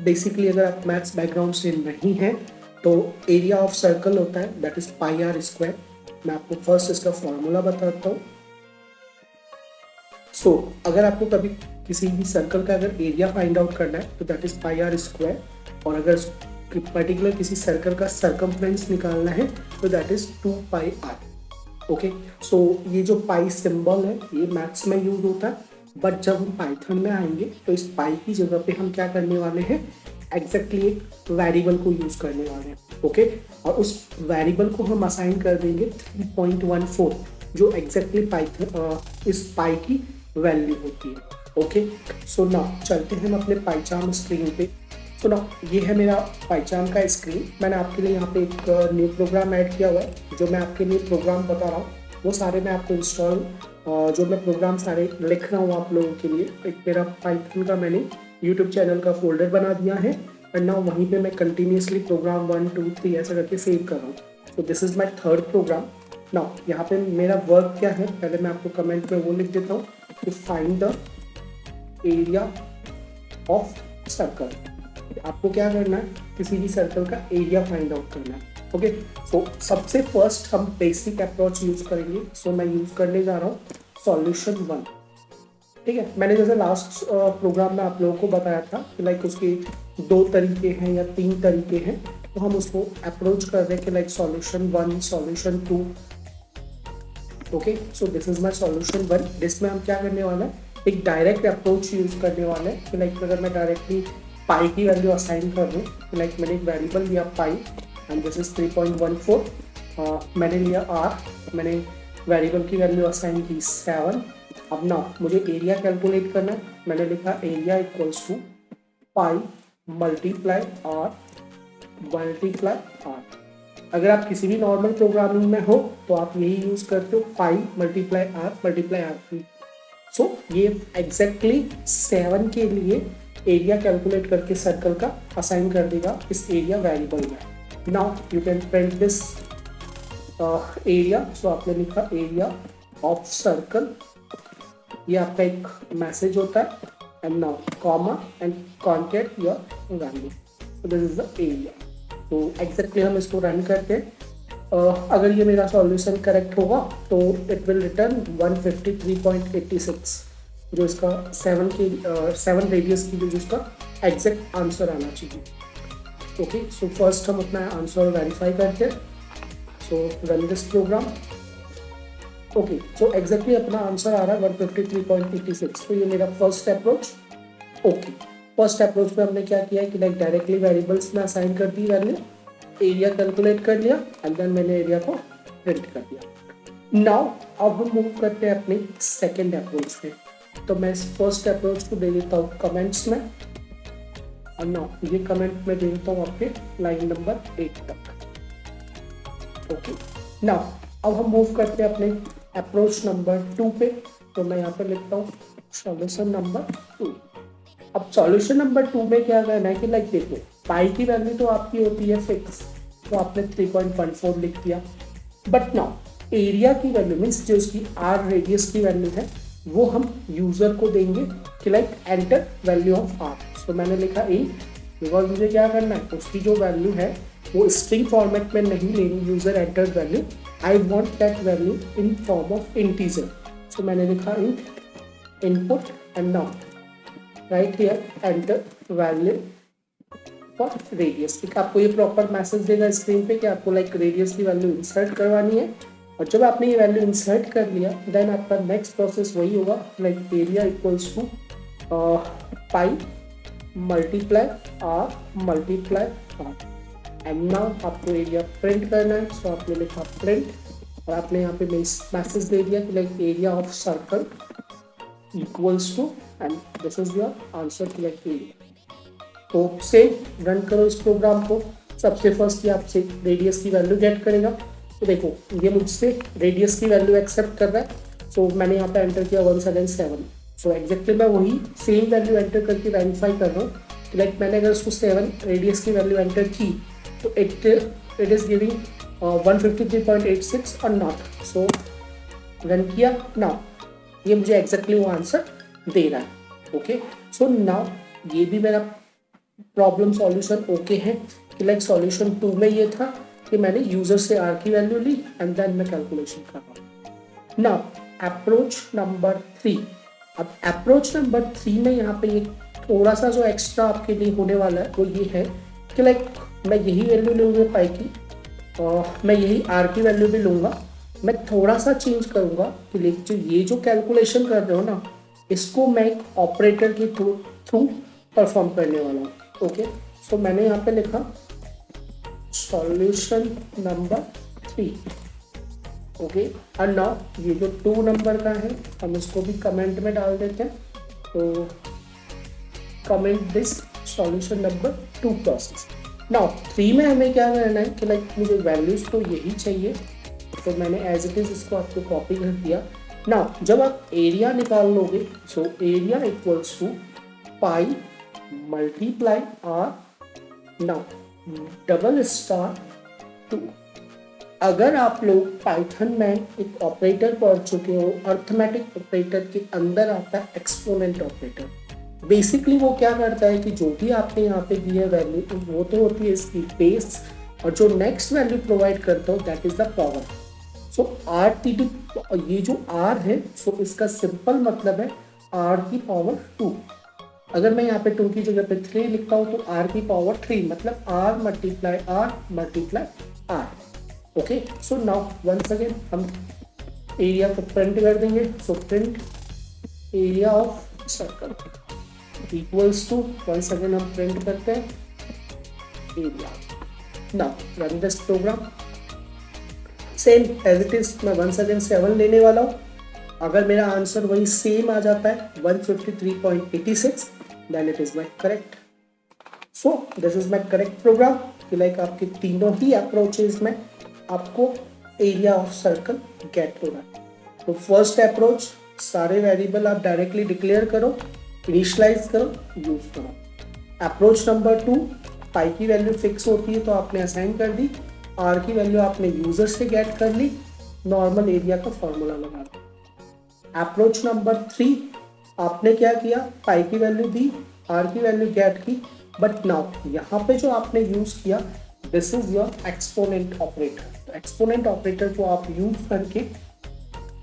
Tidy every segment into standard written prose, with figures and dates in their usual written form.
Basically अगर आप maths background से नहीं हैं तो एरिया ऑफ सर्कल होता है that is pi r square. मैं आपको फर्स्ट इसका फॉर्मूला बताता हूँ। सो अगर आपको कभी किसी भी सर्कल का अगर एरिया फाइंड आउट करना है तो that is pi r square, और अगर पर्टिकुलर किसी सर्कल का सर्कमफ्रेंस निकालना है तो that is 2 pi r. Okay, so ये जो पाई सिंबल है ये मैथ्स में यूज होता है, बट जब हम पाइथन में आएंगे तो इस पाई की जगह पे हम क्या करने वाले हैं, एग्जैक्टली एक वेरिएबल को यूज करने वाले हैं। ओके, और उस वेरिएबल को हम असाइन कर देंगे 3.14 जो एग्जैक्टली पाइथन इस पाई की वैल्यू होती है। ओके, सो नाउ चलते हैं हम अपने पाइचार्म स्क्रीन पे। सो नाउ ये है मेरा पाइचार्म का स्क्रीन। मैंने आपके लिए यहाँ पे एक न्यू प्रोग्राम ऐड किया हुआ है। जो मैं आपके लिए प्रोग्राम बता रहा हूँ वो सारे मैं आपको इंस्टॉल जो मैं प्रोग्राम सारे लिख रहा हूँ आप लोगों के लिए, एक मेरा पाइथन का मैंने यूट्यूब चैनल का फोल्डर बना दिया है, और नाउ वहीं पे मैं कंटिन्यूसली प्रोग्राम 1 2 3 ऐसा करके सेव कर रहा हूँ। तो this is my third program. Now यहाँ पे मेरा वर्क क्या है, पहले मैं आपको कमेंट में वो लिख देता हूँ कि find the area of circle. आपको क्या करना है, किसी भी सर्कल का एरिया फाइंड आउट करना है। ओके, सो सबसे फर्स्ट हम बेसिक अप्रोच यूज करेंगे। सो मैं यूज करने जा रहा हूँ सॉल्यूशन 1। ठीक है, मैंने जैसे लास्ट प्रोग्राम में आप लोगों को बताया था कि लाइक उसके 2 तरीके हैं या 3 तरीके हैं, तो हम उसको अप्रोच कर रहे हैं कि like solution 1, solution 2। Okay, so this is my solution 1। जिसमें हम क्या करने वाला है, एक डायरेक्ट अप्रोच यूज करने वाले हैं कि लाइक अगर मैं डायरेक्टली पाई की वैल्यू असाइन कर दूँ, लाइक मैंने एक वेरिएबल लिया पाई एंड दिस इज 3.14, मैंने लिया आर, मैंने वेरिएबल की वैल्यू असाइन की 7। अब ना मुझे एरिया कैलकुलेट करना है। मैंने लिखा area equals to pi multiply r multiply r. अगर आप किसी भी नॉर्मल प्रोग्रामिंग में हो तो आप यही यूज करते हो, पाई मल्टीप्लाई आर। सो ये एग्जैक्टली 7 के लिए एरिया कैलकुलेट करके सर्कल का असाइन कर देगा इस एरिया वेरिएबल में। Now you can print this area. So आपने लिखा एरिया ऑफ सर्कल, ये आपका एक मैसेज होता है, and now comma and concat your value. So this is the area. तो एग्जैक्टली हम इसको रन करते हैं। अगर ये मेरा सॉल्यूशन करेक्ट होगा तो इट विल रिटर्न 153.86, जो इसका 7 रेडियस की जो इसका एग्जैक्ट आंसर आना चाहिए। ओके, सो फर्स्ट हम अपना आंसर वेरीफाई करते हैं। So run this program. Okay, so exactly अपना आंसर आ रहा है 153.86। तो ये मेरा first approach. Okay, first approach में हमने क्या किया है कि लाइक डायरेक्टली वेरिएबल्स में असाइन कर दी वैल्यू, एरिया कैलकुलेट कर लिया एंड देन मैंने एरिया को प्रिंट कर दिया। नाउ अब हम मूव करते हैं अपने सेकेंड अप्रोच पे। तो मैं इस फर्स्ट अप्रोच को दे देता हूँ कमेंट्स में, और नाउ ये कमेंट में दे देता हूँ आपके लाइन नंबर 8 तक। ओके, नाउ अब हम मूव करते हैं अपने अप्रोच नंबर 2 पे। तो मैं यहाँ पे लिखता हूँ सॉल्यूशन नंबर 2। अब सॉल्यूशन नंबर 2 में क्या करना है कि लाइक देखो, पाई की वैल्यू तो आपकी होती है फिक्स, तो आपने 3.14 लिख दिया, बट नाउ एरिया की वैल्यू मीन्स जो उसकी आर रेडियस की वैल्यू है वो हम यूजर को देंगे कि like enter value of r. So मैंने लिखा 8, बिकॉज मुझे क्या करना है, उसकी जो वैल्यू है वो स्ट्रिंग फॉर्मेट में नहीं लेनी, user enter value, I want that value in form of integer. So मैंने लिखा int input and now write here enter value for radius. ठीक है, आपको ये प्रॉपर मैसेज देगा स्क्रीन पे कि आपको लाइक रेडियस की वैल्यू इंसर्ट करवानी है, और जब आपने ये वैल्यू इंसर्ट कर लिया देन आपका नेक्स्ट प्रोसेस वही होगा, like area equals to pi multiply r multiply r, and now आपको एरिया प्रिंट करना है। सो आपने लिखा प्रिंट, और आपने यहाँ पे मैसेज दे दिया कि like area of circle equals to, and this is your answer to like area. तो सेम रन करो इस प्रोग्राम को। सबसे फर्स्ट ये आपसे रेडियस की वैल्यू गेट करेगा। तो देखो ये मुझसे रेडियस की वैल्यू एक्सेप्ट कर रहा है। सो मैंने यहाँ पे एंटर किया 177। सो एग्जैक्टली मैं वही सेम वैल्यू एंटर करके वेरीफाई कर रहा हूँ। लाइक मैंने अगर उसको 7 रेडियस की वैल्यू एंटर की तो इट इज गिविंग 153.86 और नॉट। सो रन किया, नाउ ये मुझे एग्जैक्टली वो आंसर दे रहा है। ओके, सो नाउ ये भी मेरा प्रॉब्लम सॉल्यूशन ओके है कि लाइक सॉल्यूशन 2 में ये था कि मैंने यूजर से आर की वैल्यू ली एंड देन मैं कैलकुलेशन कर रहा हूँ। Now approach number 3। अब अप्रोच नंबर 3 में यहाँ पे ये थोड़ा सा जो एक्स्ट्रा आपके लिए होने वाला है वो ये है कि लाइक मैं यही वैल्यू लूँगा पाई की और मैं यही आर की वैल्यू भी लूँगा, मैं थोड़ा सा चेंज करूँगा कि लाइक जो ये जो कैलकुलेशन कर रहे हो ना इसको मैं एक ऑपरेटर के थ्रू परफॉर्म करने वाला हूँ। ओके, सो मैंने यहाँ पे लिखा सॉल्यूशन नंबर 3। ओके, और नाउ ये जो 2 नंबर का है हम इसको भी कमेंट में डाल देते हैं, तो comment this solution number 2 process. Now 3 में हमें क्या करना है कि लाइक मुझे वैल्यूज तो यही चाहिए, तो मैंने एज इट इज इसको आपको कॉपी कर दिया। नाउ जब आप एरिया निकाल लोगे, so area equals to pi multiply r now double star 2। अगर आप लोग पाइथन में एक ऑपरेटर पढ़ चुके हो, अर्थमेटिक ऑपरेटर के अंदर आता है एक्सपोनेंट ऑपरेटर। बेसिकली वो क्या करता है कि जो भी आपने यहाँ पे दी है वैल्यू वो तो होती है इसकी बेस, और जो नेक्स्ट वैल्यू प्रोवाइड करता हो that is the power. So R T D, ये जो आर है सो इसका सिंपल मतलब है आर की पावर 2। अगर मैं यहाँ पे 2 की जगह पे 3 लिखता हूँ तो आर की पावर 3 मतलब r multiply r. Okay, so now once again हम एरिया को प्रिंट कर देंगे। So print area of circle equals to, once again हम प्रिंट करते हैं area. Now run this program same as it is. मैं वंस अगेन 7 लेने वाला हूँ। अगर मेरा आंसर वही सेम आ जाता है 153.86 then it is my correct. So this is my correct program कि लाइक आपके तीनों ही अप्रोचेज में आपको एरिया ऑफ सर्कल गेट होना है। तो फर्स्ट अप्रोच, सारे वेरिएबल आप डायरेक्टली डिक्लेयर करो, इनिशियलाइज करो, यूज करो। अप्रोच नंबर 2, पाई की वैल्यू फिक्स होती है तो आपने असाइन कर दी, आर की वैल्यू आपने यूजर से गेट कर ली, नॉर्मल एरिया का फॉर्मूला लगा दिया। अप्रोच नंबर 3, आपने क्या किया, पाई की वैल्यू दी, आर की वैल्यू गेट की, बट नाउ यहाँ पे जो आपने यूज किया this is your exponent operator. तो एक्सपोनेंट ऑपरेटर को आप यूज करके,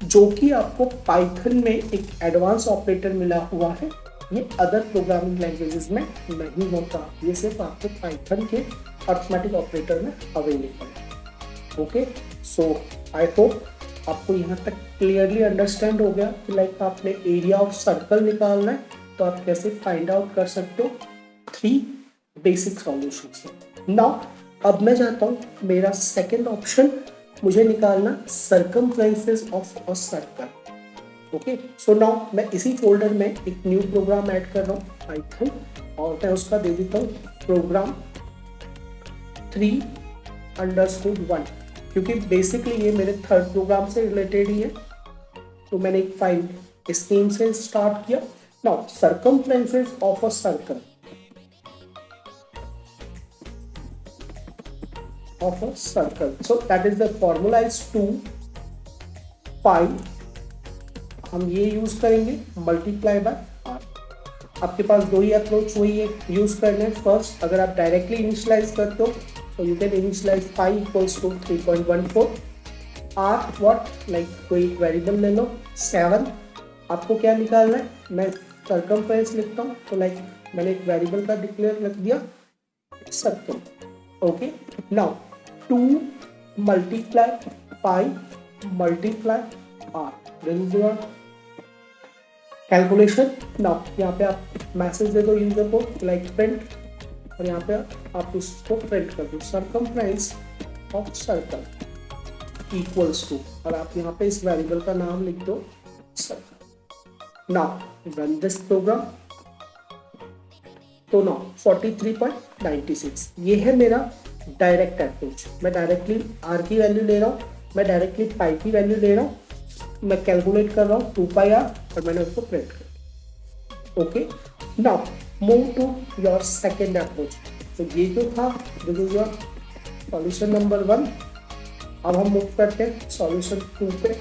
जो कि आपको पाइथन में एक एडवांस ऑपरेटर मिला हुआ है, ये अदर प्रोग्रामिंग लैंग्वेजेस में नहीं होता, ये सिर्फ आपको पाइथन के अर्थमेटिक ऑपरेटर में अवेलेबल है। ओके, सो आई होप आपको यहाँ तक क्लियरली अंडरस्टैंड हो गया कि लाइक आपने एरिया ऑफ सर्कल निकालना है तो आप कैसे फाइंड आउट कर सकते हो 3 बेसिक सॉल्यूशंस। नाउ अब मैं चाहता हूँ मेरा सेकंड ऑप्शन, मुझे निकालना circumferences of a circle. Okay, so now मैं इसी फोल्डर में एक न्यू प्रोग्राम ऐड कर रहा हूँ पाइथन, और मैं उसका दे देता हूँ प्रोग्राम 3_1, क्योंकि बेसिकली ये मेरे थर्ड प्रोग्राम से रिलेटेड ही है, तो मैंने एक फाइल इस नेम से स्टार्ट किया। Now circumferences of a circle of a circle, so that is the formula is 2 पाई, हम ये यूज करेंगे मल्टीप्लाई बाय आर। आपके पास दो ही अप्रोच वही है यूज करने। फर्स्ट, अगर आप डायरेक्टली इनिशियलाइज करते हो तो you can initialize pi equals to 3.14 r what, like कोई वेरिएबल ले लो 7। आपको क्या निकालना है, मैं सर्कमफ्रेंस लिखता हूँ, तो लाइक मैंने एक वेरिएबल का डिक्लेयर रख दिया circle. Okay, now 2 multiply pi multiply r, this is your calculation। now यहाँ पे आप मैसेज दे दो यूजर को लाइक प्रिंट, और यहाँ पे आप उसको प्रिंट कर दो circumference of circle equals to, और आप यहाँ पे इस वेरिएबल का नाम लिख दो circle. Now run this program. तो नाउ 43.96 ये है मेरा डायरेक्ट अप्रोच। मैं डायरेक्टली आर की वैल्यू ले रहा हूँ, मैं डायरेक्टली पाई की वैल्यू ले रहा हूँ, मैं कैलकुलेट कर रहा हूँ 2 पाई आर, और मैंने उसको प्रिंट कर। Okay, now move to your second approach. तो ये जो था this is your solution number 1। अब हम मूव करते हैं सॉल्यूशन 2 पे।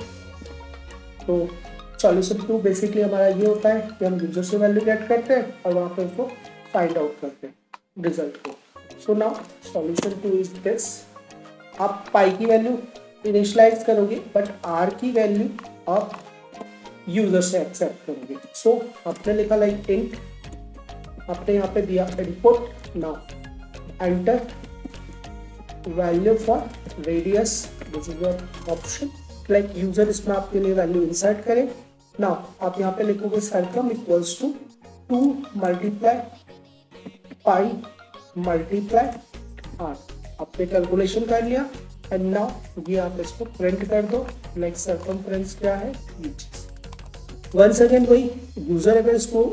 तो सॉल्यूशन 2 बेसिकली हमारा ये होता है कि हम यूजर से वैल्यू गेट करते हैं और वहाँ पे उसको फाइंड आउट करते हैं। रिजल्ट को। So now solution 2 is this. आप पाई की वैल्यू इनिशियलाइज करोगे बट आर की वैल्यू आप यूजर से एक्सेप्ट करोगे। सो आपने लिखा लाइक इंट, आपने यहाँ पे दिया input, now enter value for radius, this is your option, like user इसमें आपके लिए वैल्यू इंसर्ट करे। नाउ आप यहाँ पे लिखोगे circum equals to 2 multiply pi multiply r. आपने कैलकुलेशन कर लिया एंड नाउ ये आप इसको प्रिंट कर दो, लाइक सर्कमफ्रेंस क्या है ये चीज। वंस अगेन वही यूजर अगर इसको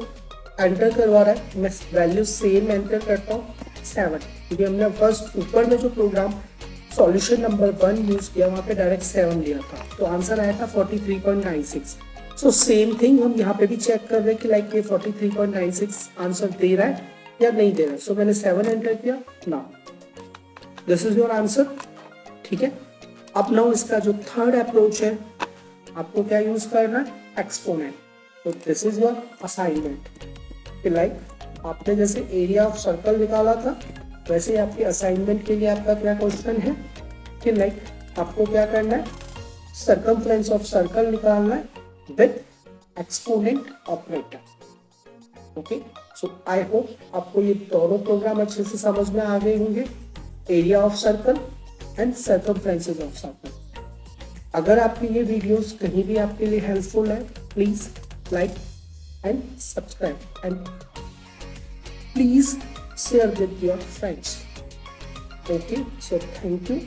एंटर करवा रहा है, मैं वैल्यू सेम एंटर करता हूँ 7, क्योंकि हमने फर्स्ट ऊपर में जो प्रोग्राम सॉल्यूशन नंबर 1 यूज किया वहाँ पे डायरेक्ट 7 लिया था, तो आंसर आया था 43.96। सो सेम थिंग हम यहाँ पे भी चेक कर रहे हैं कि लाइक ये 43.96 आंसर दे रहा है या नहीं दे रहा है। सो मैंने 7 एंटर किया, now this is your answer. ठीक है, अब नाउ इसका जो थर्ड अप्रोच है आपको क्या यूज करना है, एक्सपोनेंट। तो this is your assignment. Like आपने जैसे एरिया ऑफ सर्कल निकाला था वैसे आपके असाइनमेंट के लिए आपका क्या क्वेश्चन है कि लाइक आपको क्या करना है, सर्कमफ्रेंस ऑफ सर्कल निकालना है with exponent operator. Okay, so I hope आपको ये दोनों प्रोग्राम अच्छे से समझ में आ गए होंगे, area of circle and circumferences of circle. अगर आपकी ये वीडियोस कहीं भी आपके लिए हेल्पफुल है, please like and subscribe and please share with your friends. Okay, so thank you.